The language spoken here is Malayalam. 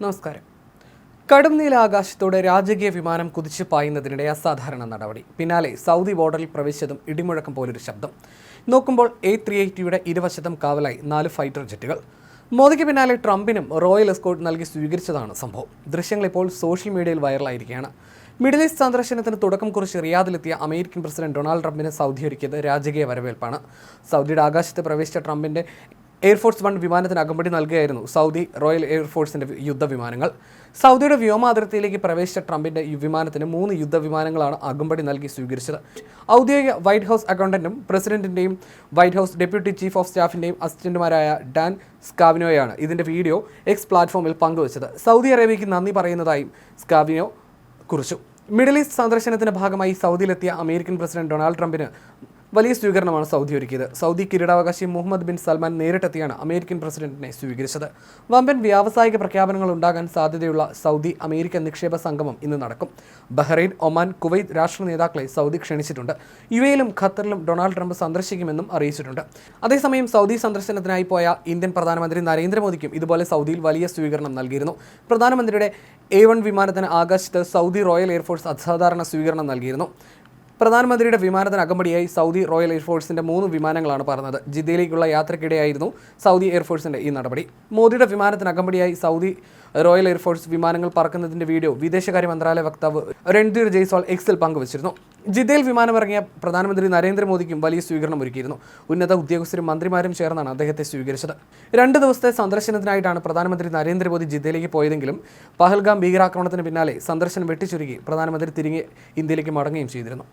നമസ്കാരം. കടും നീല ആകാശത്തോടെ രാജകീയ വിമാനം കുതിച്ചു പായുന്നതിനിടെ അസാധാരണ നടപടി. പിന്നാലെ സൗദി ബോർഡറിൽ പ്രവേശിച്ചതും ഇടിമുഴക്കം പോലൊരു ശബ്ദം. നോക്കുമ്പോൾ A380യുടെ ഇരുവശത്തും കാവലായി 4 ഫൈറ്റർ ജെറ്റുകൾ. മോദിക്ക് പിന്നാലെ ട്രംപിനും റോയൽ എസ്കോർട്ട് നൽകി സ്വീകരിച്ചതാണ് സംഭവം. ദൃശ്യങ്ങൾ ഇപ്പോൾ സോഷ്യൽ മീഡിയയിൽ വൈറലായിരിക്കുകയാണ്. മിഡിൽ ഈസ്റ്റ് സന്ദർശനത്തിന് തുടക്കം കുറിച്ച് റിയാദിലെത്തിയ അമേരിക്കൻ പ്രസിഡന്റ് ഡൊണാൾഡ് ട്രംപിന് സൗദി ഒരുക്കിയത് രാജകീയ വരവേൽപ്പാണ്. സൗദിയുടെ ആകാശത്ത് പ്രവേശിച്ച ട്രംപിന്റെ എയർഫോഴ്സ് 1 വിമാനത്തിന് അകമ്പടി നൽകുകയായിരുന്നു സൗദി റോയൽ എയർഫോഴ്സിന്റെ യുദ്ധവിമാനങ്ങൾ. സൗദിയുടെ വ്യോമ അതിർത്തിയിലേക്ക് പ്രവേശിച്ച ട്രംപിന്റെ വിമാനത്തിന് 3 യുദ്ധവിമാനങ്ങളാണ് അകമ്പടി നൽകി സ്വീകരിച്ചത്. ഔദ്യോഗിക വൈറ്റ് ഹൗസ് അക്കൗണ്ടന്റും പ്രസിഡന്റിന്റെയും white house deputy chief of സ്റ്റാഫിന്റെയും അസിസ്റ്റന്റുമാരായ ഡാൻ സ്കാവിനോയാണ് ഇതിന്റെ വീഡിയോ എക്സ് പ്ലാറ്റ്ഫോമിൽ പങ്കുവച്ചത്. സൗദി അറേബ്യയ്ക്ക് നന്ദി പറയുന്നതായും സ്കാവിനോ കുറിച്ചു. മിഡിൽ ഈസ്റ്റ് സന്ദർശനത്തിന്റെ ഭാഗമായി സൗദിയിലെത്തിയ അമേരിക്കൻ പ്രസിഡന്റ് ഡൊണാൾഡ് ട്രംപിന് വലിയ സ്വീകരണമാണ് സൗദി ഒരുക്കിയത്. സൗദി കിരീടാവകാശി മുഹമ്മദ് ബിൻ സൽമാൻ നേരിട്ടെത്തിയാണ് അമേരിക്കൻ പ്രസിഡന്റിനെ സ്വീകരിച്ചത്. വമ്പൻ വ്യാവസായിക പ്രഖ്യാപനങ്ങൾ ഉണ്ടാകാൻ സാധ്യതയുള്ള സൗദി അമേരിക്കൻ നിക്ഷേപ സംഗമം ഇന്ന് നടക്കും. ബഹ്റൈൻ, ഒമാൻ, കുവൈറ്റ് രാഷ്ട്ര നേതാക്കളെ സൗദി ക്ഷണിച്ചിട്ടുണ്ട്. UAE-യിലും ഖത്തറിലും ഡൊണാൾഡ് ട്രംപ് സന്ദർശിക്കുമെന്നും അറിയിച്ചിട്ടുണ്ട്. അതേസമയം സൗദി സന്ദർശനത്തിനായി പോയ ഇന്ത്യൻ പ്രധാനമന്ത്രി നരേന്ദ്രമോദിക്കും ഇതുപോലെ സൗദിയിൽ വലിയ സ്വീകരണം നൽകിയിരുന്നു. പ്രധാനമന്ത്രിയുടെ A1 വിമാനത്തിന് ആകാശത്ത് സൗദി റോയൽ എയർഫോഴ്സ് അസാധാരണ സ്വീകരണം നൽകിയിരുന്നു. പ്രധാനമന്ത്രിയുടെ വിമാനത്തിന് അകമ്പടിയായി സൗദി റോയൽ എയർഫോഴ്സിന്റെ 3 വിമാനങ്ങളാണ് പറന്നത്. ജിദ്ദയിലേക്കുള്ള യാത്രക്കിടെയായിരുന്നു സൗദി എയർഫോഴ്സിന്റെ ഈ നടപടി. മോദിയുടെ വിമാനത്തിന് അകമ്പടിയായി സൗദി റോയൽ എയർഫോഴ്സ് വിമാനങ്ങൾ പറക്കുന്നതിന്റെ വീഡിയോ വിദേശകാര്യ മന്ത്രാലയ വക്താവ് രൺധീർ ജയ്സ്വാൾ എക്സിൽ പങ്കുവച്ചിരുന്നു. ജിദ്ദയിൽ വിമാനമിറങ്ങിയ പ്രധാനമന്ത്രി നരേന്ദ്രമോദിക്കും വലിയ സ്വീകരണം ഒരുക്കിയിരുന്നു. ഉന്നത ഉദ്യോഗസ്ഥരും മന്ത്രിമാരും ചേർന്നാണ് അദ്ദേഹത്തെ സ്വീകരിച്ചത്. 2 ദിവസത്തെ സന്ദർശനത്തിനായിട്ടാണ് പ്രധാനമന്ത്രി നരേന്ദ്രമോദി ജിദ്ദയിലേക്ക് പോയതെങ്കിലും പഹൽഗാം ഭീകരാക്രമണത്തിന് പിന്നാലെ സന്ദർശനം വെട്ടിച്ചുരുക്കി പ്രധാനമന്ത്രി തിരികെ ഇന്ത്യയിലേക്ക് മടങ്ങുകയും ചെയ്തിരുന്നു.